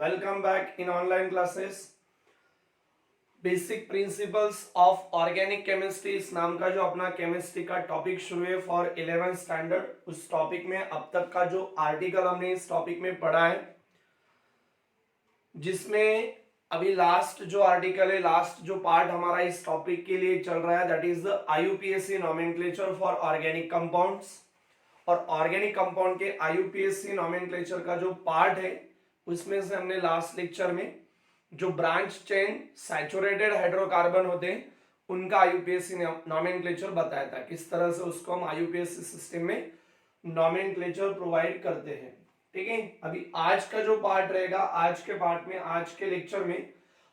Welcome back in online classes. Basic principles of organic chemistry इस नाम का जो अपना केमिस्ट्री का टॉपिक शुरू है फॉर 11th स्टैंडर्ड, उस टॉपिक में अब तक का जो आर्टिकल हमने इस टॉपिक में पढ़ा है, जिसमें अभी लास्ट जो आर्टिकल है, लास्ट जो पार्ट हमारा इस टॉपिक के लिए चल रहा है, that is the IUPAC nomenclature for organic compounds. और ऑर्गेनिक कंपाउंड के आईयूपीएसी नोमेनक्लेचर का जो पार्ट है, उसमें से हमने लास्ट लेक्चर में जो ब्रांच चेन सैचुरेटेड हाइड्रोकार्बन होते हैं उनका आईयूपीएसी नोमेनक्लेचर बताया था, किस तरह से उसको हम आईयूपीएसी सिस्टम में नोमेनक्लेचर प्रोवाइड करते हैं। ठीक है, अभी आज का जो पार्ट रहेगा, आज के पार्ट में, आज के लेक्चर में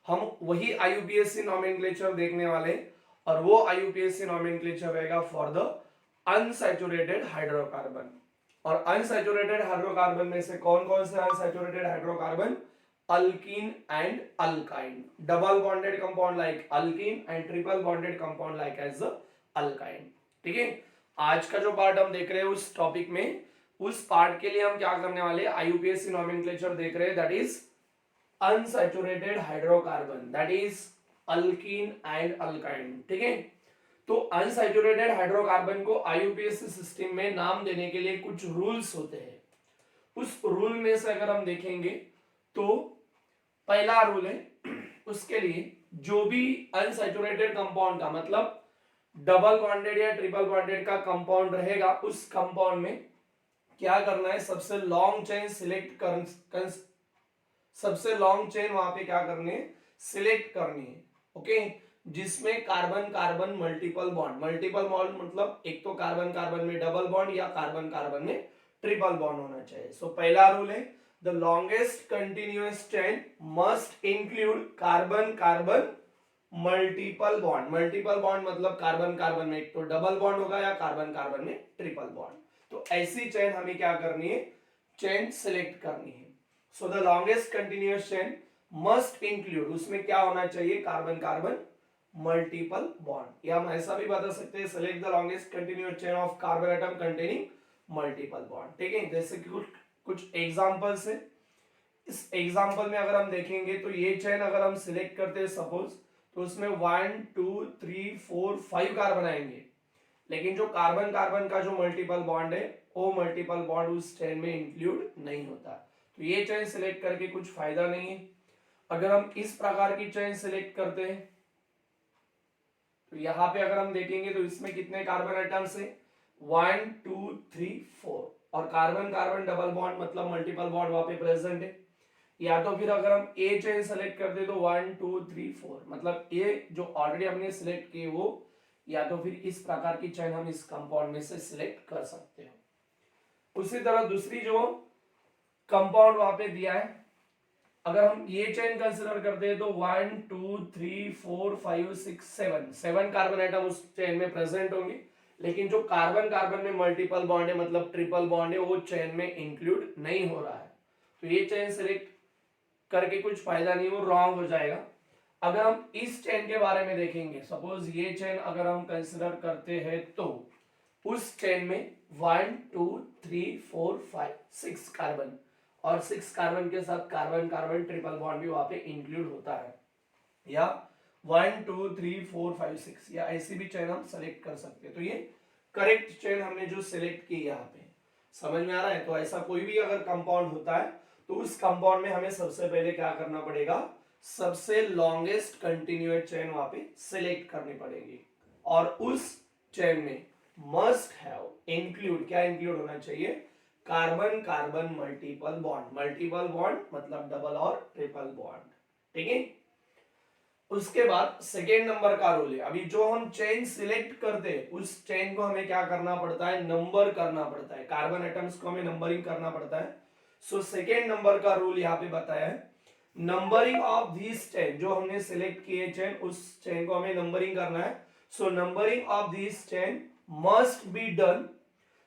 हम वही आईयूपीएसी नोमेनक्लेचर देखने वाले हैं, और वो आईयूपीएसी नोमेनक्लेचर रहेगा फॉर द अनसैचुरेटेड हाइड्रोकार्बन। और अनसैचुरेटेड हाइड्रोकार्बन में से कौन कौन से unsaturated hydrocarbon? Alkene and alkyne, double bonded compound like alkene and triple bonded compound like as alkyne. ठीक है, आज का जो पार्ट हम देख रहे हैं उस टॉपिक में, उस पार्ट के लिए हम क्या करने वाले हैं, आईयूपीएसी नोमेनक्लेचर देख रहे हैं, that is unsaturated hydrocarbon, that is alkyne and alkyne. ठीक है, तो अनसैचुरेटेड हाइड्रोकार्बन को आईयूपीएसी सिस्टम में नाम देने के लिए कुछ रूल्स होते हैं। उस रूल में से अगर हम देखेंगे तो पहला रूल है, उसके लिए जो भी अनसैचुरेटेड कंपाउंड का मतलब डबल बॉन्डेड या ट्रिपल बॉन्डेड का कंपाउंड रहेगा, उस कंपाउंड में क्या करना है, सबसे लॉन्ग चेन सिलेक्ट कर, सबसे लॉन्ग चेन वहां पे क्या करनी है, सिलेक्ट करनी है। ओके, जिसमें carbon carbon multiple bond, multiple bond मतलब एक तो कार्बन कार्बन में डबल बॉन्ड या कार्बन कार्बन में ट्रिपल बॉन्ड होना चाहिए। सो पहला रूल है, the longest continuous chain must include carbon carbon multiple bond. Multiple bond मतलब कार्बन कार्बन में एक तो डबल बॉन्ड होगा या कार्बन कार्बन में ट्रिपल बॉन्ड। तो ऐसी चेन हमें क्या करनी है, चेन सिलेक्ट करनी है। So the longest continuous chain must include, उसमें क्या होना चाहिए, कार्बन कार्बन मल्टीपल बॉन्ड, या हम ऐसा भी बता सकते हैं, select the longest continuous chain of carbon atom containing multiple bond. ठीक है, जैसे कि कुछ एग्जांपल्स है। इस एग्जांपल में अगर हम देखेंगे तो ये चेन अगर हम सिलेक्ट करते हैं सपोज, तो उसमें 1 2 3 4 5 कार्बन आएंगे, लेकिन जो कार्बन कार्बन का जो मल्टीपल बॉन्ड है वो मल्टीपल बॉन्ड उस चेन में इंक्लूड नहीं होता। तो ये चेन सिलेक्ट करके कुछ फायदा नहीं है। अगर हम इस प्रकार की चेन सिलेक्ट करते हैं तो यहां पे अगर हम देखेंगे तो इसमें कितने कार्बन एटम्स है, 1 2 3 4, और कार्बन कार्बन डबल बॉन्ड मतलब मल्टीपल बॉन्ड वहां पे प्रेजेंट है। या तो फिर अगर हम ए चेन सेलेक्ट करते तो 1 2 3 4 मतलब ए जो ऑलरेडी हमने सिलेक्ट किए वो, या तो फिर इस प्रकार की चेन हम इस कंपाउंड में से सिलेक्ट कर सकते हैं। उसी तरह दूसरी जो कंपाउंड वहां पे दिया है, अगर हम ये चेन कंसीडर करते हैं तो 1 2 3 4 5 6 7 कार्बन एटम उस चेन में प्रेजेंट होंगे, लेकिन जो कार्बन कार्बन में मल्टीपल बॉन्ड है मतलब ट्रिपल बॉन्ड है, वो चेन में इंक्लूड नहीं हो रहा है। तो ये चेन सिलेक्ट करके कुछ फायदा नहीं, वो रॉन्ग हो जाएगा। अगर हम इस चेन के बारे में देखेंगे, सपोज ये चेन अगर हम कंसीडर करते हैं तो उस चेन में 1 2 3 4 5 6 कार्बन, और 6 कार्बन के साथ कार्बन कार्बन ट्रिपल बॉन्ड भी वहां पे इंक्लूड होता है, या 1 2 3 4 5 6 या ऐसी भी चेन हम सेलेक्ट कर सकते हैं। तो ये करेक्ट चेन हमने जो सिलेक्ट की यहाँ पे, समझ में आ रहा है। तो ऐसा कोई भी अगर कंपाउंड होता है तो उस कंपाउंड में हमें सबसे पहले क्या करना पड़ेगा, सबसे लॉन्गेस्ट कंटिन्यूअस चेन वहां पे सिलेक्ट करनी पड़ेगी, और उस चेन में मस्ट हैव इंक्लूड, क्या इंक्लूड होना चाहिए, carbon carbon multiple bond, multiple bond मतलब डबल और ट्रिपल बॉन्ड। ठीक है, उसके बाद सेकेंड नंबर का रूल है, अभी जो हम चेन सिलेक्ट करते हैं उस चेन को हमें क्या करना पड़ता है, नंबर करना पड़ता है, कार्बन एटम्स को हमें नंबरिंग करना पड़ता है। सो सेकेंड नंबर का रूल यहाँ पे बताया है, नंबरिंग ऑफ दिस चेन, जो हमने सिलेक्ट किए चेन उस चेन को हमें नंबरिंग करना है। So numbering of this chain must be done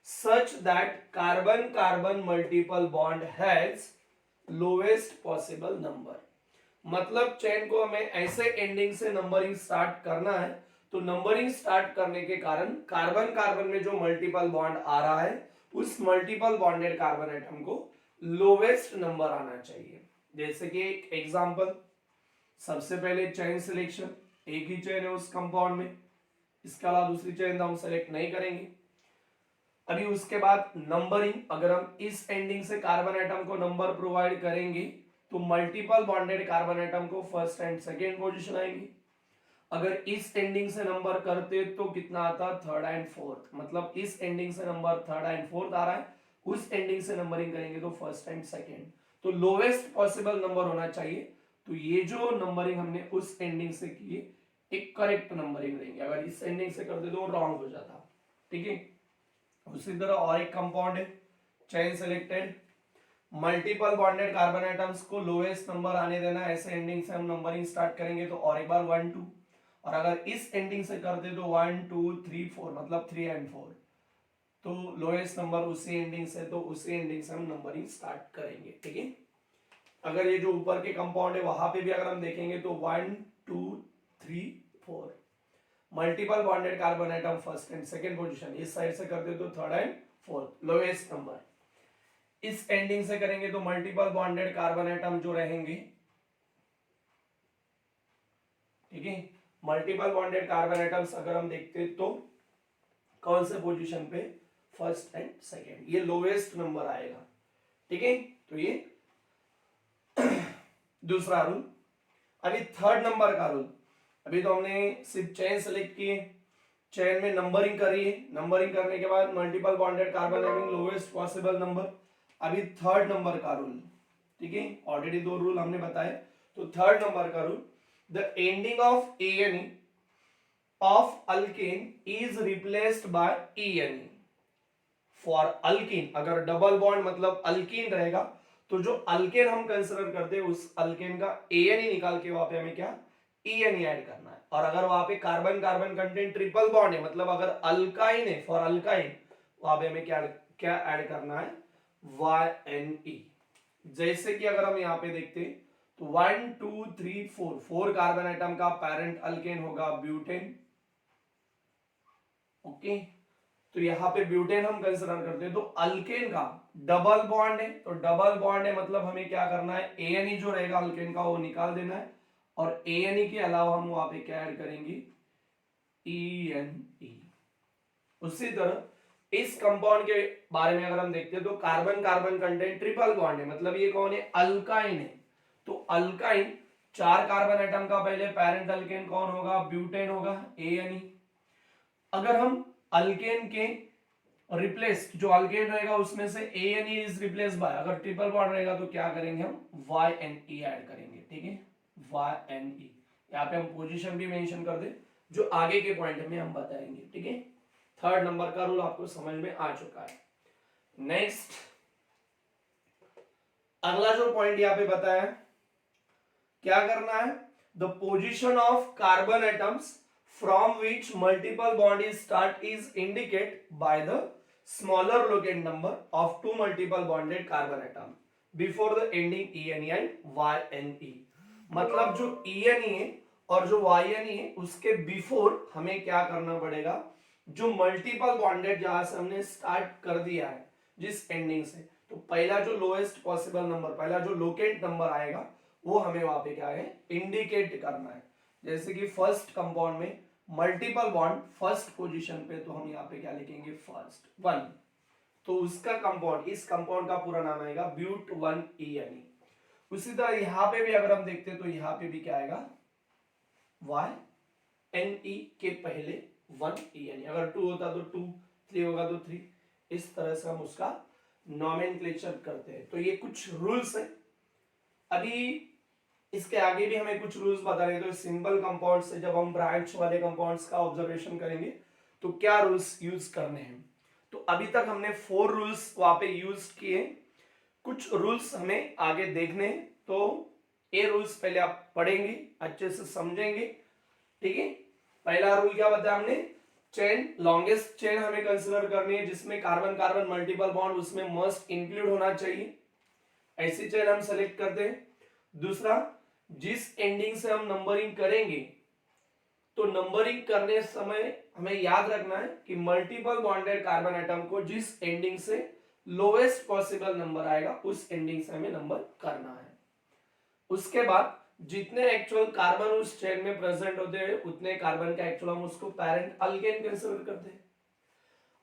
such that carbon carbon multiple bond has lowest possible number। मतलब चेन को हमें ऐसे एंडिंग से नंबरिंग स्टार्ट करना है, तो नंबरिंग स्टार्ट करने के कारण कार्बन कार्बन में जो मल्टीपल बॉन्ड आ रहा है उस मल्टीपल बॉन्डेड कार्बन एटम को लोवेस्ट नंबर आना चाहिए। जैसे कि एक एग्जांपल, सबसे पहले चेन सिलेक्शन, एक ही चेन है उस कंपाउंड में, इसके अलावा दूसरी चेन हम सेलेक्ट नहीं करेंगे। अभी उसके बाद नंबरिंग, अगर हम इस एंडिंग से कार्बन एटम को नंबर प्रोवाइड करेंगे तो मल्टीपल बॉन्डेड कार्बन एटम को फर्स्ट एंड सेकेंड पोजीशन आएंगी। अगर इस एंडिंग से नंबर करते तो कितना आता, थर्ड एंड फोर्थ, मतलब इस एंडिंग से नंबर थर्ड एंड फोर्थ आ रहा है, उस एंडिंग से नंबरिंग करेंगे तो फर्स्ट एंड सेकेंड, तो लोवेस्ट पॉसिबल नंबर होना चाहिए। तो ये जो नंबरिंग हमने उस एंडिंग से की एक करेक्ट नंबरिंग रहेंगे, अगर इस एंडिंग से करते तो रॉन्ग हो जाता। ठीक है, उसी तरह और एक कंपाउंड है chain selected, multiple bonded carbon atoms को लोएस्ट नंबर आने देना, ऐसे एंडिंग से हम नंबरिंग स्टार्ट करेंगे तो और एक बार 1 2, और अगर इस एंडिंग से करते तो 1 2 3 4, मतलब 3 एंड 4, तो लोएस्ट नंबर उसी एंडिंग से, तो उसी एंडिंग से हम नंबरिंग स्टार्ट करेंगे। ठीक है, अगर ये जो ऊपर के कंपाउंड है वहां पे भी अगर हम देखेंगे तो 1 2 3 4, multiple bonded carbon atom first and second position, इस साइड से करते तो third and fourth lowest number, इस एंडिंग से करेंगे तो मल्टीपल बॉन्डेड कार्बन एटम जो रहेंगे, ठीक है, मल्टीपल बॉन्डेड कार्बन एटम्स अगर हम देखते तो कौन से पोजीशन पे, फर्स्ट एंड सेकेंड, ये लोएस्ट नंबर आएगा। ठीक है, तो ये दूसरा रूल। अभी थर्ड नंबर का रूल, अभी तो हमने सिर्फ चेन सेलेक्ट की, चेन में नंबरिंग करी है, नंबरिंग करने के बाद multiple bonded carbon having lowest possible number. अभी थर्ड नंबर का रूल, ठीक है, ऑलरेडी 2 रूल हमने बताए, तो थर्ड नंबर का rule, the ending of ANE of alkane is replaced by ENE for alkyne. अगर डबल बॉन्ड मतलब अल्कीन रहेगा तो जो अल्केन हम कंसिडर करते हैं उस अल्केन का ANE निकाल के वहां पे हमें क्या, ENE ऐड करना है। और अगर वहां पे carbon carbon content triple bond है, मतलब अगर अल्काइन है, फॉर अल्काइन, वहां पे हमें क्या क्या ऐड करना है, YNE। जैसे कि अगर हम यहाँ पे देखते तो 1 2 3 4, 4 कार्बन एटम का पेरेंट अल्केन होगा ब्यूटेन। ओके, तो यहाँ पे ब्यूटेन हम कंसिडर करते हैं, तो अल्केन का डबल बॉन्ड है, तो डबल बॉन्ड है मतलब हमें क्या करना है, ANE जो रहेगा अल्केन का वो निकाल देना है, और ANE के अलावा हम वहां पे क्या ऐड करेंगे, ENE। उसी तरह इस कंपाउंड के बारे में अगर हम देखते हैं तो carbon carbon content triple bond है, मतलब ये कौन है, अल्काइन है, तो अल्काइन 4 कार्बन एटम का पहले पेरेंट अल्केन कौन होगा, ब्यूटेन होगा, ANE। अगर हम अल्केन के रिप्लेस, जो अल्केन रहेगा उसमें से ANE इज रिप्लेस बाय, अगर ट्रिपल बॉन्ड रहेगा तो क्या करेंगे हम, YNE ऐड करेंगे। ठीक है, YNE, यहाँ पे हम पोजीशन भी मेंशन कर दे, जो आगे के पॉइंट में हम बताएंगे। ठीक है, थर्ड नंबर का रूल आपको समझ में आ चुका है। नेक्स्ट, अगला जो पॉइंट यहाँ पे बताया, क्या करना है, the position of carbon atoms from which multiple bond is start is indicated by the smaller locate number of 2 multiple bonded carbon atom before the ending ENE and YNE। मतलब जो ENE है और जो YNE है उसके before हमें क्या करना पड़ेगा, जो मल्टीपल बॉन्डेड जहां से हमने स्टार्ट कर दिया है जिस एंडिंग से, तो पहला जो लोएस्ट पॉसिबल नंबर, पहला जो लोकेट नंबर आएगा वो हमें वहां पे क्या है, इंडिकेट करना है। जैसे कि फर्स्ट कंपाउंड में मल्टीपल बॉन्ड फर्स्ट पोजीशन पे, तो हम यहाँ पे क्या लिखेंगे, फर्स्ट 1, तो उसका कंपाउंड, इस कंपाउंड का पूरा नाम आएगा ब्यूट 1 ENE। उसी तरह यहाँ पे भी अगर हम देखते हैं तो यहाँ पे भी क्या आएगा, YNE के पहले 1 ENE, अगर 2 होता तो 2, 3 होगा तो 3, इस तरह से हम उसका नॉमेनक्लेचर करते हैं। तो ये कुछ रूल्स है। अभी इसके आगे भी हमें कुछ रूल्स बता रहे हैं, तो सिंपल कंपाउंड से जब हम ब्रांच वाले कंपाउंड्स का ऑब्जर्वेशन करेंगे तो क्या रूल्स यूज करने हैं। तो अभी तक हमने 4 रूल्स वहां पे यूज किए, कुछ रूल्स हमें आगे देखने हैं, तो ये रूल्स पहले आप पढ़ेंगे, अच्छे से समझेंगे। ठीक है, पहला रूल क्या बताया हमने, चेन, लॉन्गेस्ट चेन हमें कंसिडर करनी है जिसमें कार्बन कार्बन मल्टीपल बॉन्ड उसमें मस्ट इंक्लूड होना चाहिए, ऐसी चेन हम सेलेक्ट करते हैं। दूसरा, जिस एंडिंग से हम नंबरिंग करेंगे तो नंबरिंग करने समय हमें याद रखना है कि मल्टीपल बॉन्डेड कार्बन एटम को जिस एंडिंग से लोएस्ट पॉसिबल नंबर आएगा उस एंडिंग से हमें नंबर करना है। उसके बाद जितने एक्चुअल कार्बन उस चेन में प्रेजेंट होते हैं उतने कार्बन का एक्चुअल हम उसको पैरेंट अल्केन कंसीडर करते हैं।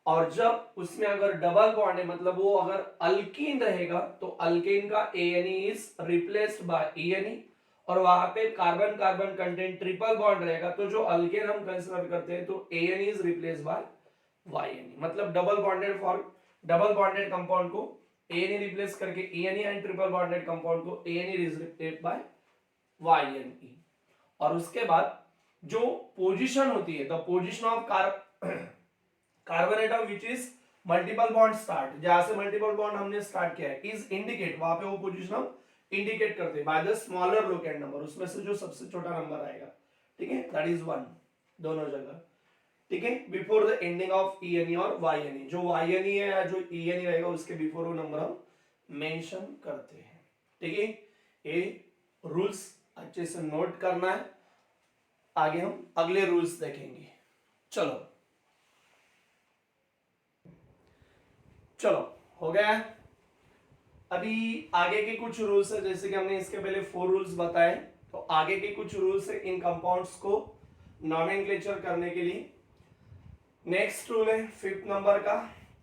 और जब उसमें अगर डबल बॉन्ड है मतलब वो अगर अल्कीन रहेगा तो अल्केन का एएनई इज रिप्लेस्ड बाय ईएनई, और वहां पे carbon carbon content triple bond रहेगा तो जो अल्केन हम कंसीडर करते हैं तो एएनई इज रिप्लेस्ड बाय वाईएनई। मतलब डबल बॉन्डेड कंपाउंड को एएनई रिप्लेस करके ईएनई एंड ट्रिपल बॉन्डेड कंपाउंड को एएनई इज रिप्लेस्ड बाय वाईएनई। और उसके बाद जो पोजीशन होती है the position of carbon atom which is multiple bond start, जहां से मल्टीपल बॉन्ड हमने स्टार्ट किया है इज इंडिकेट, वहां पे वो पोजीशन हम इंडिकेट करते हैं by the smaller locate number, उसमें से जो सबसे छोटा नंबर आएगा, ठीक है, दैट इज 1 दोनों जगह, ठीक है, बिफोर द एंडिंग ऑफ ईएनई और वाईएनई। जो वाईएनई है या जो ईएनई रहेगा उसके बिफोर वो नंबर हम मेंशन करते हैं, ठीक है। ये रूल्स अच्छे से नोट करना है, आगे हम अगले रूल्स देखेंगे। चलो हो गया। अभी आगे के कुछ रूल्स है, जैसे कि हमने इसके पहले 4 रूल्स बताए, तो आगे के कुछ रूल्स है इन कंपाउंड्स को नॉमेनक्लेचर करने के लिए। नेक्स्ट रूल है 5th नंबर का,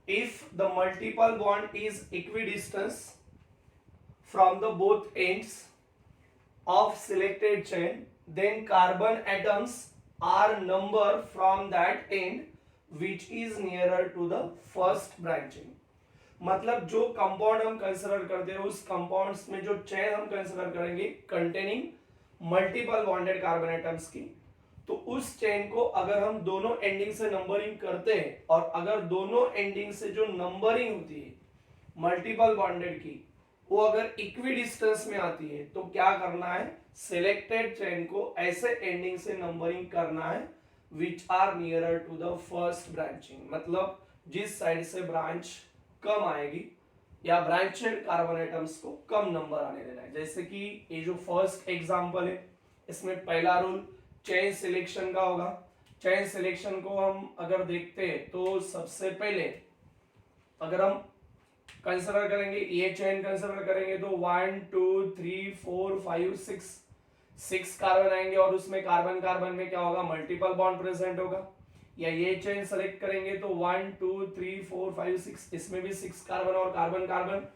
if the multiple bond is equidistance from the both ends of selected chain, then carbon atoms are numbered from that end which is nearer to the first branching। मतलब जो compound हम consider करते हैं उस compounds में जो chain हम consider करेंगे containing multiple bonded carbon atoms की, तो उस चेन को अगर हम दोनों एंडिंग से नंबरिंग करते हैं और अगर दोनों एंडिंग से जो नंबरिंग होती है मल्टीपल बॉन्डेड की वो अगर इक्वी डिस्टेंस में आती है तो क्या करना है, सिलेक्टेड चेन को ऐसे एंडिंग से नंबरिंग करना है which are nearer to the first branching, मतलब जिस साइड से ब्रांच कम आएगी या ब्रांचेड कार्बन एटम्स को कम नंबर आने देना है। जैसे कि ये जो फर्स्ट एग्जांपल है इसमें पहला रूल चेन सिलेक्शन का होगा। चेन सिलेक्शन को हम अगर देखते हैं तो सबसे पहले अगर हम कंसीडर करेंगे, ये चेन कंसीडर करेंगे तो 1 2 3 4 5 6 कार्बन आएंगे और उसमें कार्बन कार्बन में क्या होगा, मल्टीपल बॉन्ड प्रेजेंट होगा। या ये चेन सेलेक्ट करेंगे तो 1 2 3 4 5 6 इसमें भी 6 कार्बन और कार्बन कार्बन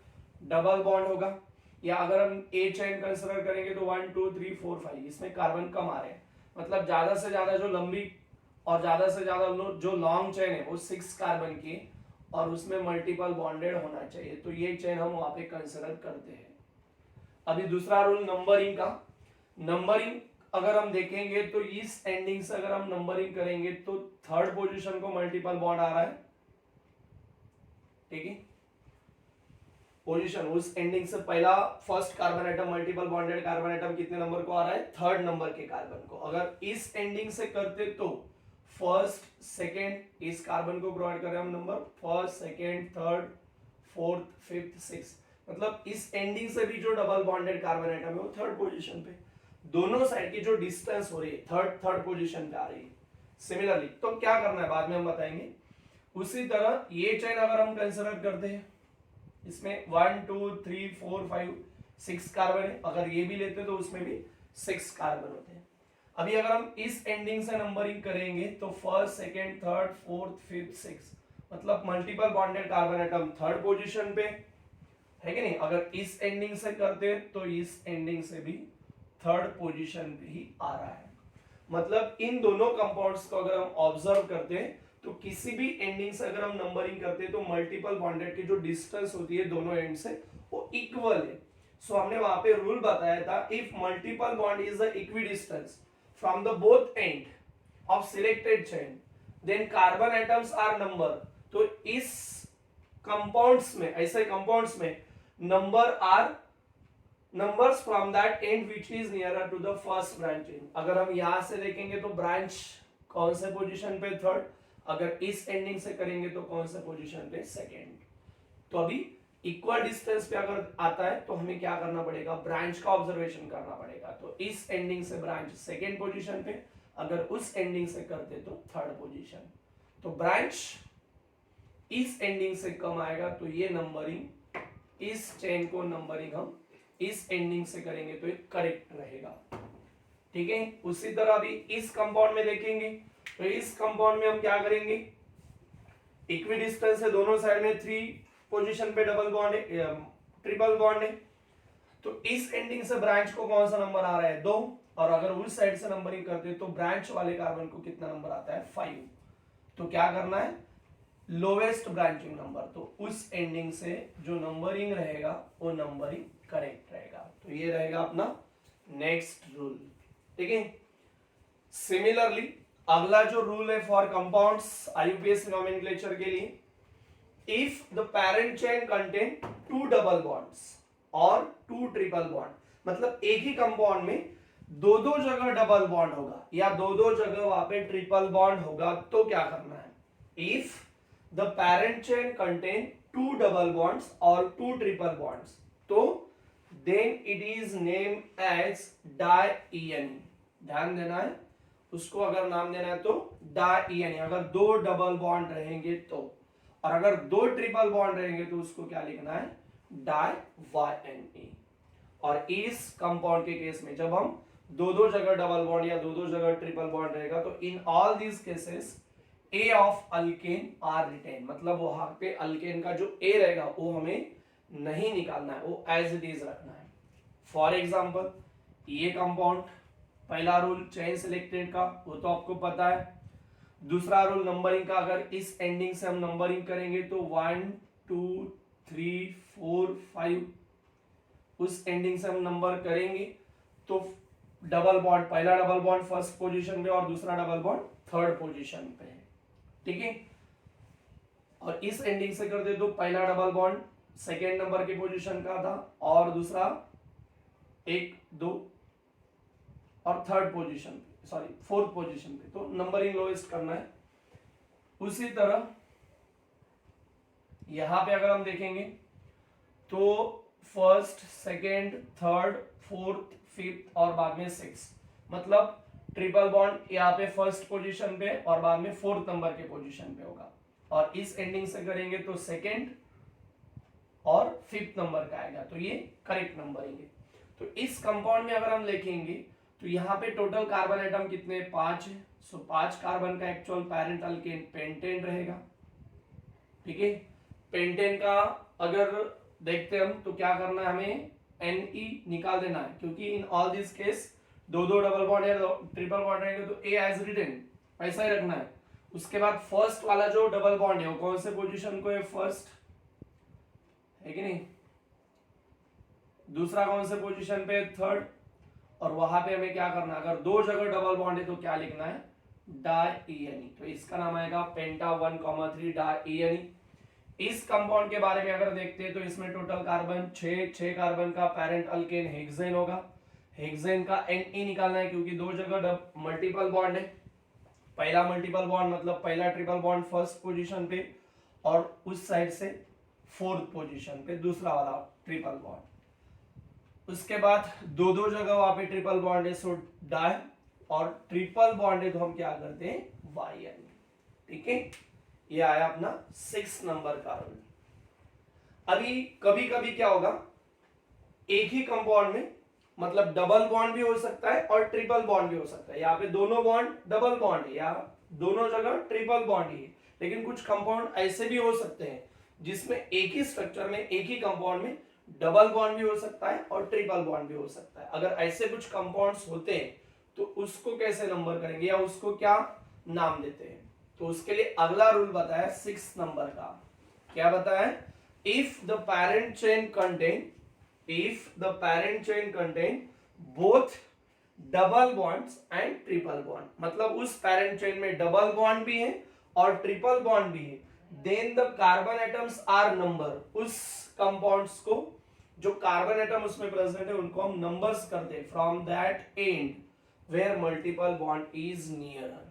डबल बॉन्ड होगा। या अगर हम ए चेन कंसीडर करेंगे तो 1 2 3 4 5 इसमें कार्बन कम आ रहे हैं, मतलब ज्यादा से ज्यादा जो लंबी और ज्यादा से ज्यादा जो लॉन्ग चेन है वो 6 कार्बन की और उसमें मल्टीपल बॉन्डेड होना चाहिए, तो ये चेन हम वहां पे कंसीडर करते हैं। अभी दूसरा रूल नंबरिंग का, नंबरिंग अगर हम देखेंगे तो इस एंडिंग से अगर हम नंबरिंग करेंगे तो थर्ड पोजीशन को मल्टीपल बॉन्ड आ रहा है, ठीक है, पोजीशन उस एंडिंग से पहला first carbon atom multiple bonded carbon atom कितने नंबर को आ रहा है, थर्ड नंबर के कार्बन को। अगर इस एंडिंग से करते तो फर्स्ट सेकेंड इस कार्बन को प्रोवाइड कर रहे हैं हम number, first second third fourth fifth six, मतलब इस एंडिंग से भी जो डबल बॉन्डेड कार्बन एटम है वो थर्ड पोजीशन पे, दोनों साइड की जो डिस्टेंस हो रही है थर्ड पोजीशन पे आ रही है। सिमिलरली तो क्या करना है बाद में हम बताएंगे। उसी तरह ये चेन अगर हम कंसीडर करते हैं इसमें 1 2 3 4 5 6 कार्बन है, अगर ये भी लेते तो उसमें भी 6 कार्बन होते हैं। अभी अगर हम इस एंडिंग से नंबरिंग करेंगे तो first second third fourth fifth six, मतलब multiple bonded carbon atom third position पे है कि नहीं। अगर इस एंडिंग से करते तो इस एंडिंग से भी थर्ड पोजीशन पे ही आ रहा है। मतलब इन दोनों कंपाउंड्स को अगर हम ऑब्जर्व करते हैं तो किसी भी एंडिंग से अगर हम नंबरिंग करते हैं तो मल्टीपल बॉन्डेड की जो डिस्टेंस होती है दोनों एंड से वो इक्वल है। सो हमने वहां पे रूल बताया था, if multiple bond is the equidistance from the both end of selected chain then carbon atoms are number, तो इस कंपाउंड्स में ऐसे कंपाउंड्स में number are numbers from that end which is nearer to the first branching। अगर हम यहां से देखेंगे तो ब्रांच कौन से पोजीशन पे, थर्ड, अगर इस एंडिंग से करेंगे तो कौन से पोजीशन पे, सेकेंड। तो अभी इक्वल डिस्टेंस पे अगर आता है तो हमें क्या करना पड़ेगा, ब्रांच का ऑब्जर्वेशन करना पड़ेगा। तो इस एंडिंग से ब्रांच सेकेंड पोजीशन पे, अगर उस एंडिंग से करते तो थर्ड पोजीशन। तो ब्रांच इस एंडिंग से कम आएगा तो ये नंबरिंग, इस चेन को नंबरिंग हम इस एंडिंग से करेंगे तो ये करेक्ट रहेगा। ठीक है, उसी तरह अभी इस कंपाउंड में देखेंगे तो इस कंपाउंड में हम क्या करेंगे, इक्वी डिस्टेंस है, दोनों साइड में 3 पोजीशन पे डबल बॉन्ड है, ट्रिपल बॉन्ड है, तो इस एंडिंग से ब्रांच को कौन सा नंबर आ रहा है 2, और अगर उस साइड से नंबरिंग करते तो ब्रांच वाले कार्बन को कितना नंबर आता है 5। तो क्या करना है, लोवेस्ट ब्रांचिंग नंबर, तो उस एंडिंग से जो नंबरिंग रहेगा वो नंबरिंग करेक्ट रहेगा। तो ये रहेगा अपना नेक्स्ट रूल। ठीक है, सिमिलरली अगला जो रूल है फॉर कंपाउंड्स आईयूपीएसी नोमेनक्लेचर के लिए, if the parent chain contain 2 double bonds और 2 ट्रिपल बॉन्ड, मतलब एक ही कंपाउंड में दो जगह डबल बॉन्ड होगा या दो जगह वहां पे ट्रिपल बॉन्ड होगा, तो क्या करना है, if the parent chain contain 2 double bonds और 2 ट्रिपल बॉन्ड्स, तो then it is name as diene. ध्यान देना है, उसको अगर नाम देना है तो डाइईएनी। अगर 2 डबल बॉन्ड रहेंगे तो, और अगर 2 ट्रिपल बॉन्ड रहेंगे तो उसको क्या लिखना है, डाइवाईएनई। और इस कंपाउंड के केस में जब हम दो जगह डबल बॉन्ड या दो जगह ट्रिपल बॉन्ड रहेगा तो in all these cases E of alkane are written, मतलब वहां पे अल्केन का जो ए रहेगा वो हमें नहीं निकालना है, वो एज इट इज रखना है। फॉर एग्जांपल ये कंपाउंड, पहला रूल चेन सिलेक्टेड का वो तो आपको पता है, दूसरा रूल नंबरिंग का, अगर इस एंडिंग से हम नंबरिंग करेंगे तो 1 2 3 4 5, उस एंडिंग से हम नंबर करेंगे तो डबल बॉन्ड, पहला डबल बॉन्ड फर्स्ट पोजीशन पे और दूसरा डबल बॉन्ड थर्ड पोजीशन पे है। ठीक है, और इस एंडिंग से कर दे तो पहला डबल बॉन्ड सेकेंड नंबर के पोजीशन का था और दूसरा 1 2 और थर्ड पोजीशन पे, सॉरी फोर्थ पोजीशन पे, तो नंबरिंग लोएस्ट करना है। उसी तरह यहां पे अगर हम देखेंगे तो first second third fourth fifth और बाद में 6, मतलब ट्रिपल बॉन्ड यहाँ पे फर्स्ट पोजीशन पे और बाद में फोर्थ नंबर के पोजीशन पे होगा, और इस एंडिंग से करेंगे तो सेकेंड और फिफ्थ नंबर का आएगा, तो ये करेक्ट नंबरिंग है। तो इस कंपाउंड में अगर हम देखेंगे तो यहाँ पे टोटल कार्बन एटम कितने 5 है, सो 5 कार्बन का एक्चुअल पेरेंट अल्केन पेंटेन रहेगा। ठीक है, पेंटेन का अगर देखते हम तो क्या करना है, हमें Ne निकाल देना है, क्योंकि इन ऑल दिस केस दो डबल बॉन्ड या ट्रिपल बॉन्ड रहेंगे तो ए एज रिटन ऐसा ही रखना है। उसके बाद फर्स्ट वाला जो डबल बॉन्ड है वो कौन से पोजीशन को है, फर्स्ट है कि नहीं, दूसरा कौन से पोजीशन पे, थर्ड, और वहां पे हमें क्या करना है, अगर 2 जगह डबल बॉन्ड है तो क्या लिखना है, डाइईएनी, तो इसका नाम आएगा पेंटा 1,3 डाइईएनी। इस कंपाउंड के बारे में अगर देखते हैं तो इसमें टोटल कार्बन 6 कार्बन का पेरेंट अल्केन हेक्सेन होगा। हेक्सेन का Ne निकालना है क्योंकि 2 जगह मल्टीपल बॉन्ड है, पहला मल्टीपल बॉन्ड मतलब पहला ट्रिपल बॉन्ड फर्स्ट पोजीशन पे और उस साइड से फोर्थ पोजीशन पे दूसरा वाला ट्रिपल बॉन्ड। उसके बाद दो जगह वहां पे ट्रिपल बॉन्ड है, सो डाई, और ट्रिपल बॉन्ड है तो हम क्या करते हैं वाईएन। ठीक है, ये आया अपना 6 नंबर का रूल। अभी कभी कभी क्या होगा, एक ही कंपाउंड में मतलब डबल बॉन्ड भी हो सकता है और ट्रिपल बॉन्ड भी हो सकता है, यहाँ पे दोनों बॉन्ड डबल बॉन्ड है या दोनों जगह ट्रिपल बॉन्ड ही है, लेकिन कुछ कंपाउंड ऐसे भी हो सकते हैं जिसमें एक ही स्ट्रक्चर में एक ही कंपाउंड में डबल बॉन्ड भी हो सकता है और ट्रिपल बॉन्ड भी हो सकता है। अगर ऐसे कुछ कंपाउंड्स होते हैं तो उसको कैसे नंबर करेंगे या उसको क्या नाम देते हैं, तो उसके लिए अगला रूल बताया 6 नंबर का। क्या बताया, if the parent chain contain both double bonds and triple bond, मतलब उस पेरेंट चेन में डबल बॉन्ड भी है और ट्रिपल बॉन्ड भी है, then the carbon atoms are number, उस कंपाउंड्स को जो कार्बन एटम उसमें प्रेजेंट है उनको हम नंबर्स करते हैं from that end where multiple bond is nearer,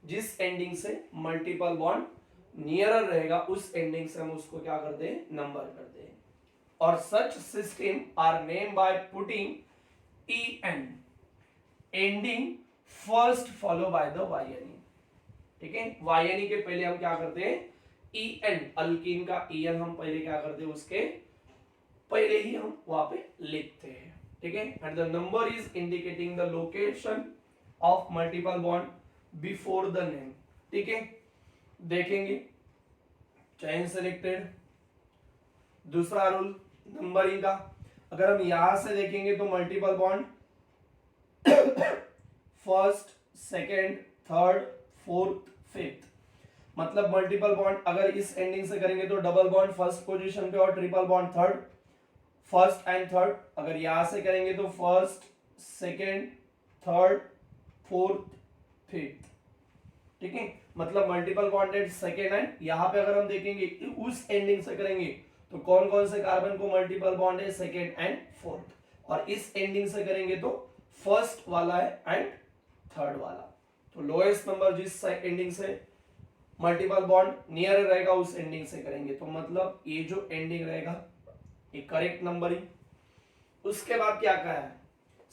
जिस एंडिंग से मल्टीपल बॉन्ड नियरर रहेगा उस एंडिंग से हम उसको क्या करते हैं, नंबर करते हैं। और such system are name by putting En ending first follow by the YNE। ठीक है, YNE के पहले हम क्या करते हैं En, अल्कीन का En हम पहले क्या करते हैं उसके पहले ही हम वहां पे लिखते हैं, ठीक है। And the number is indicating the location of multiple bond before the name, ठीक है। देखेंगे चेन सेलेक्टेड, दूसरा रूल नंबरिंग का, अगर हम यहां से देखेंगे तो multiple bond first, second, third, fourth, fifth, मतलब मल्टीपल बॉन्ड अगर इस एंडिंग से करेंगे तो डबल बॉन्ड फर्स्ट पोजीशन पे और triple bond third, first and third. अगर यहां से करेंगे तो first, second, third, fourth, fifth, ठीक है। मतलब मल्टीपल बॉन्डेड सेकेंड एंड यहां पे अगर हम देखेंगे उस एंडिंग से करेंगे तो कौन कौन से कार्बन को मल्टीपल बॉन्ड है, सेकेंड एंड फोर्थ, और इस एंडिंग से करेंगे तो फर्स्ट वाला है एंड थर्ड वाला। तो लोएस्ट नंबर जिस एंडिंग से मल्टीपल बॉन्ड नियर रहेगा उस एंडिंग से करेंगे, तो मतलब ये जो एंडिंग रहेगा ये करेक्ट नंबरिंग। उसके बाद क्या कहा है,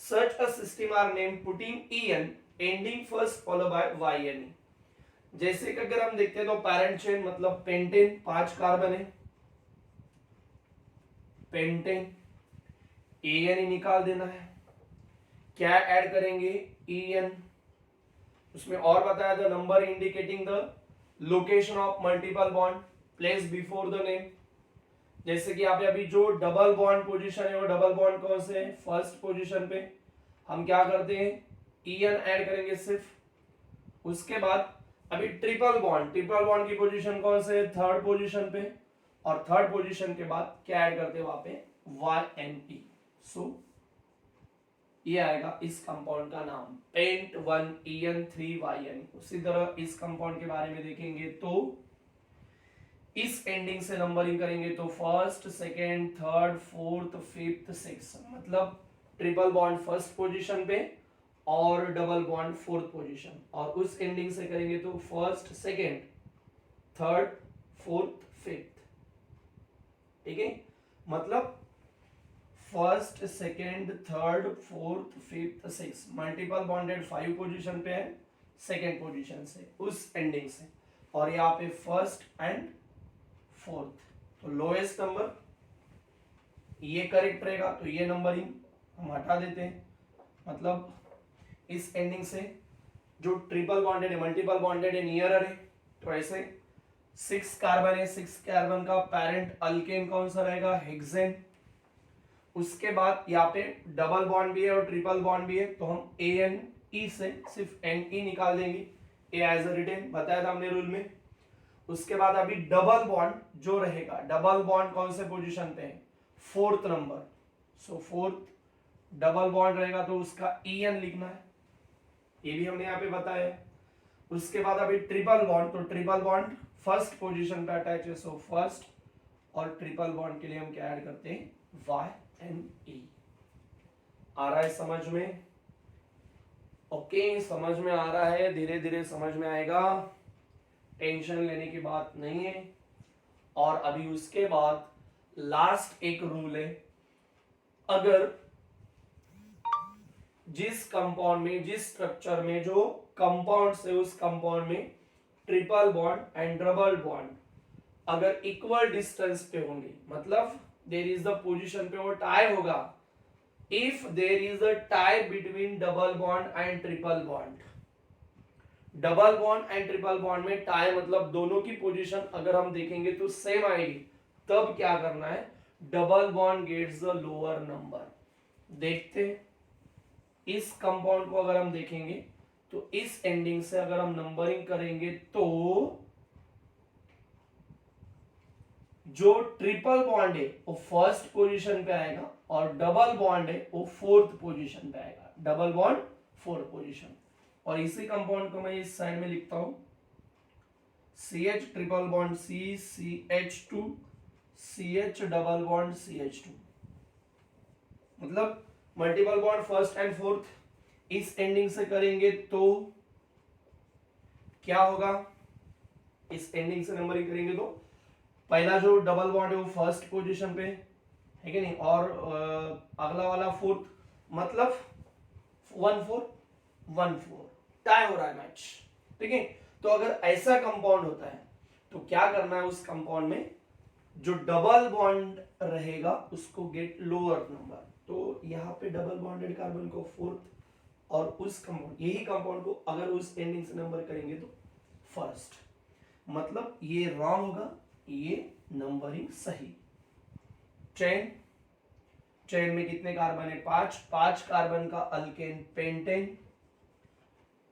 search a system are name putting en ending first follow by yn। जैसे कि अगर हम देखते हैं तो पैरेंट चेन मतलब पेंटेन 5 कार्बन है, पेंटेन en ही निकाल देना है, क्या ऐड करेंगे en, उसमें और बताया था number indicating the location of multiple bond place before the name. जैसे कि यहाँ पे अभी जो डबल बॉन्ड पोजीशन है वो डबल बॉन्ड कौन से है, फर्स्ट पोजीशन पे, हम क्या करते हैं en ऐड करेंगे सिर्फ। उसके बाद अभी ट्रिपल बॉन्ड की पोजीशन कौन से है, थर्ड पोजीशन पे, और थर्ड पोजीशन के बाद क्या ऐड करते हैं वहां पे YNE। सो ये आएगा इस कंपाउंड का नाम पेंट 1En3YN। उसी तरह इस कंपाउंड के बारे में देखेंगे तो इस एंडिंग से नंबरिंग करेंगे तो first, second, third, fourth, fifth, six, मतलब ट्रिपल बॉन्ड फर्स्ट पोजीशन पे और डबल बॉन्ड फोर्थ पोजीशन, और उस एंडिंग से करेंगे तो first, second, third, fourth, fifth, ठीक है। मतलब first, second, third, fourth, fifth, six, multiple bonded 5 position पे है सेकेंड पोजीशन से उस एंडिंग से, और यहाँ पे फर्स्ट एंड फोर्थ, तो लोएस्ट नंबर ये करेक्ट रहेगा। तो ये नंबरिंग हम हटा देते हैं, मतलब इस एंडिंग से जो ट्रिपल बॉन्डेड है मल्टीपल बॉन्डेड है नियरर है, तो ऐसे 6 कार्बन है, 6 कार्बन का पेरेंट अल्केन कौन सा रहेगा, हेक्सेन। उसके बाद यहाँ पे डबल बॉन्ड भी है और ट्रिपल बॉन्ड भी है, तो हम ANE से सिर्फ NE निकाल देंगे, ए एज अ रिटेन बताया था हमने रूल में। उसके बाद अभी डबल बॉन्ड जो रहेगा, डबल बॉन्ड कौन से पोजीशन पे है, फोर्थ नंबर, सो फोर्थ डबल बॉन्ड रहेगा तो उसका En लिखना है, ये भी हमने यहाँ पे बताया है। उसके बाद अभी ट्रिपल बॉन्ड, तो ट्रिपल बॉन्ड फर्स्ट पोजीशन पे अटैच है, सो फर्स्ट, और ट्रिपल बॉन्ड के लिए हम क्या ऐड करते हैं YNE। आ रहा है समझ में? ओके, समझ में आ रहा है, धीरे धीरे समझ में आएगा, टेंशन लेने की बात नहीं है। और अभी उसके बाद लास्ट एक रूल है, अगर जिस कंपाउंड में, जिस स्ट्रक्चर में जो कंपाउंड से उस कंपाउंड में triple bond and double bond अगर इक्वल डिस्टेंस पे होंगे, मतलब देयर इज द पोजीशन पे वो टाई होगा, if there is a tie between double bond and triple bond, double bond and triple bond में टाई मतलब दोनों की पोजीशन अगर हम देखेंगे तो सेम आएगी, तब क्या करना है, double bond gets the lower number. देखते हैं इस कंपाउंड को अगर हम देखेंगे तो इस एंडिंग से अगर हम नंबरिंग करेंगे तो जो ट्रिपल बॉन्ड है वो फर्स्ट पोजीशन पे आएगा और डबल बॉन्ड है वो फोर्थ पोजीशन पे आएगा, डबल बॉन्ड फोर्थ पोजीशन। और इसी कंपाउंड को मैं इस साइड में लिखता हूं CH triple bond C, CH2, CH double bond CH2, मतलब multiple bond first and fourth इस एंडिंग से करेंगे तो क्या होगा, इस एंडिंग से नंबरिंग करेंगे तो पहला जो डबल बॉन्ड है वो फर्स्ट पोजीशन पे है कि नहीं, और अगला वाला फोर्थ, मतलब 1-4 1-4 टाई हो रहा है मैच, ठीक है। तो अगर ऐसा कंपाउंड होता है तो क्या करना है, उस कंपाउंड में जो डबल बॉन्ड रहेगा उसको गेट लोअर नंबर। तो यहाँ पे डबल बॉन्डेड कार्बन को फोर्थ और उस कंपाउंड, यही कंपाउंड को अगर उस एंडिंग से नंबर करेंगे तो फर्स्ट, मतलब ये रॉन्ग होगा, ये नंबरिंग सही। चेन, चेन में कितने कार्बन है? 5, 5 कार्बन का अल्केन पेंटेन,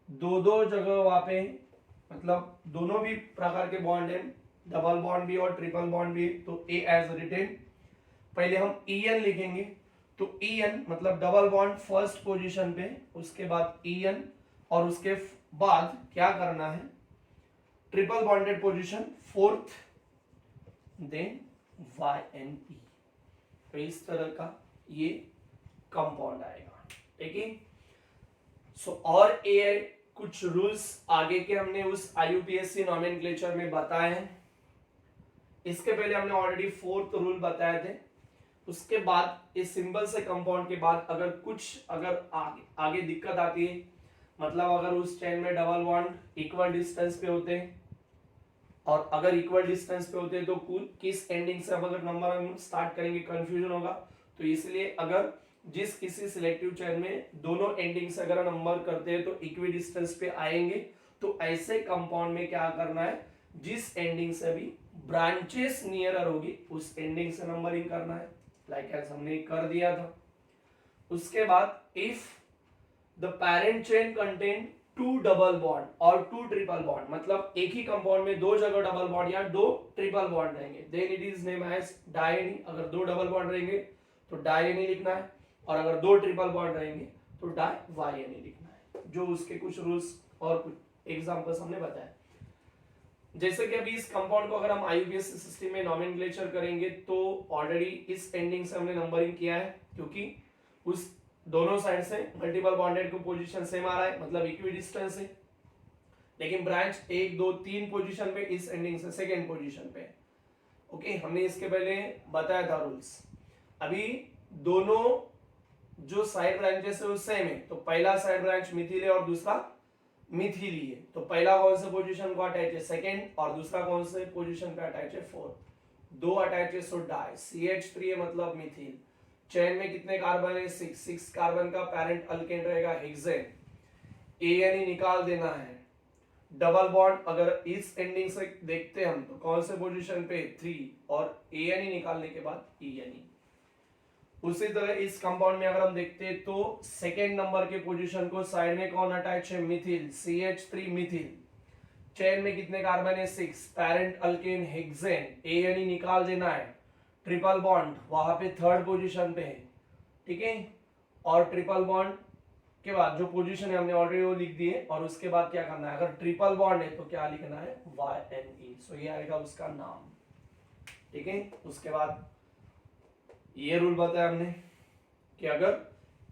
दो दो जगह वहां पे, मतलब दोनों भी प्रकार के बॉन्ड है, डबल बॉन्ड भी और ट्रिपल बॉन्ड भी। तो ए एज रिटेन, पहले हम EN लिखेंगे। तो EN मतलब डबल बॉन्ड फर्स्ट पोजीशन पे, उसके बाद EN, और उसके बाद क्या करना है? Triple bonded position fourth, then YNE। तो इस तरह का ये कंपाउंड आएगा, ठीक है। सो और ये कुछ रूल्स आगे के हमने उस IUPAC नॉमेनक्लेचर में बताए हैं। इसके पहले हमने ऑलरेडी फोर्थ रूल बताए थे। उसके बाद इस सिंबल से कंपाउंड के बाद अगर आगे दिक्कत आती है, मतलब अगर उस चेन में डबल बॉन्ड इक्वल डिस्टेंस पे होते हैं, और अगर इक्वल डिस्टेंस पे होते हैं तो किस एंडिंग से अगर नंबर हम स्टार्ट करेंगे, कंफ्यूजन होगा। तो इसलिए अगर जिस किसी सिलेक्टिव चेन में दोनों एंडिंग से अगर नंबर करते हैं तो इक्वी डिस्टेंस पे आएंगे, तो ऐसे कंपाउंड में क्या करना है? जिस एंडिंग से भी ब्रांचेस नियरर होगी उस एंडिंग से नंबरिंग करना है, लाइक एज हमने कर दिया था। उसके बाद if the parent chain contain 2 double bond और 2 ट्रिपल बॉन्ड, मतलब एक ही कंपाउंड में दो जगह डबल बॉन्ड या 2 ट्रिपल बॉन्ड रहेंगे, then it is name as diyne. अगर 2 डबल बॉन्ड रहेंगे तो डायनी लिखना है, और अगर 2 ट्रिपल बॉन्ड रहेंगे तो YNE लिखना है। जो उसके कुछ रूल्स और कुछ एग्जांपल्स हमने बताया। जैसे कि अभी इस कंपाउंड को अगर हम IUPAC सिस्टम में नॉमेनक्लेचर करेंगे तो ऑलरेडी इस एंडिंग से हमने नंबरिंग किया है, क्योंकि उस दोनों साइड से मल्टीपल बॉन्डेड को पोजीशन सेम आ रहा है, मतलब इक्वी डिस्टेंस है। लेकिन ब्रांच 1 2 3 पोजीशन पे, इस एंडिंग से सेकंड पोजीशन पे। ओके, हमने इसके पहले बताया था रूल्स। अभी दोनों जो साइड ब्रांचेस है वो सेम है, तो पहला साइड ब्रांच मिथिल है और दूसरा मिथिली है। तो पहला कौन से पोजीशन को अटैच है? सेकंड, और दूसरा कौन से पोजीशन पे अटैच है? फोर्थ। दो अटैच है सो डाई, CH3 है मतलब मिथिल। चेन में कितने कार्बन है? 6 कार्बन का पैरेंट अल्केन रहेगा हेक्सेन। ANE निकाल देना है। डबल बॉन्ड अगर इस एंडिंग से देखते हम तो कौन से पोजीशन पे? 3, और ANE निकालने के बाद ENE। उसी तरह इस कंपाउंड में अगर हम देखते हैं तो सेकेंड नंबर के पोजीशन को साइड में कौन अटैच है? मिथिल, CH3 मिथिल। चेन में कितने कार्बन है? 6, पैरेंट अल्केन हेक्सेन। ANE निकाल देना है। ट्रिपल बॉन्ड वहां पे थर्ड पोजीशन पे है, ठीक है। और ट्रिपल बॉन्ड के बाद जो पोजीशन है हमने ऑलरेडी वो लिख दी है, और उसके बाद क्या करना है? अगर ट्रिपल बॉन्ड है तो क्या लिखना है? YNE। सो ये आएगा उसका नाम, ठीक है। उसके बाद ये रूल बताया हमने कि अगर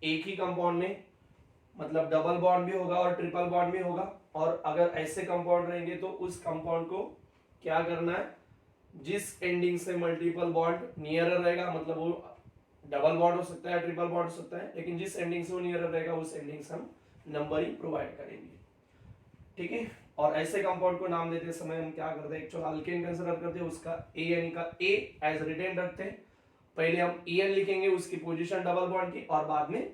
एक ही कंपाउंड में मतलब डबल बॉन्ड भी होगा और ट्रिपल बॉन्ड भी होगा, और अगर ऐसे कंपाउंड रहेंगे तो उस कंपाउंड को क्या करना है? जिस एंडिंग से मल्टीपल बॉन्ड नियर रहेगा, मतलब वो डबल बॉन्ड हो सकता है, ट्रिपल बॉन्ड हो सकता है, लेकिन जिस एंडिंग से वो नियर रहेगा उस एंडिंग से हम नंबरिंग प्रोवाइड करेंगे, ठीक है। और ऐसे कंपाउंड को नाम देते समय हम क्या करते हैं? एक्चुअल अल्केन कंसीडर करते हैं, उसका ANE का A एज रिटेन रखते हैं। पहले हम EN लिखेंगे, उसकी पोजीशन डबल बॉन्ड की, और बाद में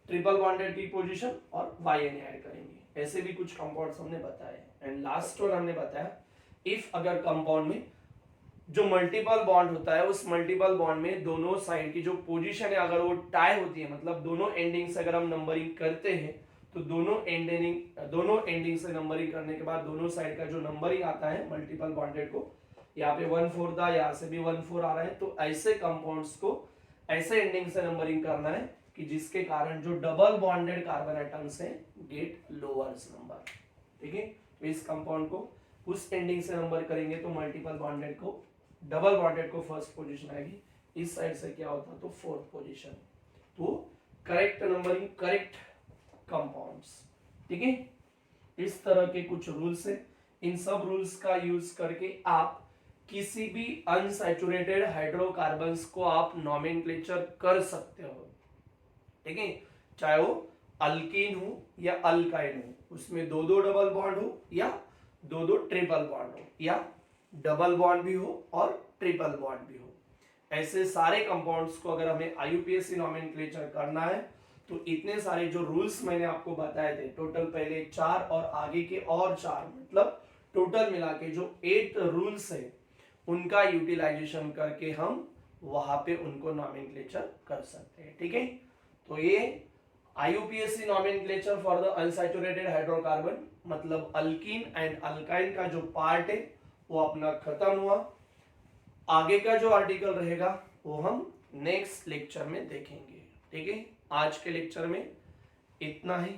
ट्रिपल बॉन्डेड की पोजीशन और YNE ऐड करेंगे। ऐसे भी कुछ कंपाउंड्स हमने बताए। एंड लास्ट वन हमने बताया, इफ अगर कंपाउंड में जो मल्टीपल बॉन्ड होता है उस मल्टीपल बॉन्ड में दोनों साइड की जो पोजीशन है अगर वो टाई होती है, मतलब दोनों एंडिंग से अगर हम नंबरिंग करते हैं तो दोनों एंडिंग से नंबरिंग करने के बाद दोनों साइड का जो नंबरिंग आता है मल्टीपल बॉन्डेड को, यहाँ पे 1/4 था, यहाँ से भी 1/4 आ रहा है, तो ऐसे कंपाउंड्स को ऐसे एंडिंग से नंबरिंग करना है कि जिसके कारण जो डबल बॉन्डेड कार्बन एटम्स हैं गेट लोअर्स नंबर, ठीक है। तो इस कंपाउंड को उस एंडिंग से नंबर करेंगे तो मल्टीपल बॉन्डेड को, डबल बॉन्डेड को फर्स्ट पोजीशन आएगी, इस साइड से क्या होता तो फोर्थ पोजीशन। तो करेक्ट नंबरिंग, करेक्ट कंपाउंड्स, ठीक है। इस तरह के कुछ रूल्स है। इन सब रूल्स का यूज करके आप किसी भी अनसैचुरेटेड हाइड्रोकार्बन्स को आप नॉमेनक्लेचर कर सकते हो, ठीक है। चाहे वो अल्कीन हो या अल्काइन हो, उसमें 2 डबल बॉन्ड हो या 2 ट्रिपल बॉन्ड हो, या डबल बॉन्ड भी हो और ट्रिपल बॉन्ड भी हो। ऐसे सारे कंपाउंड्स को अगर हमें आईयूपीएसी नॉमेनक्लेचर करना है तो इतने सारे जो रूल्स मैंने आपको बताए थे, टोटल पहले 4 और आगे के और 4, मतलब टोटल मिला के जो 8 रूल्स है उनका यूटिलाइजेशन करके हम वहां पे उनको नॉमेनक्लेचर कर सकते हैं। ठीक है, तो ये IUPAC nomenclature for the unsaturated hydrocarbon, मतलब अल्कीन एंड अल्काइन का जो पार्ट है वो अपना खत्म हुआ। आगे का जो आर्टिकल रहेगा वो हम नेक्स्ट लेक्चर में देखेंगे। ठीक है, आज के लेक्चर में इतना ही।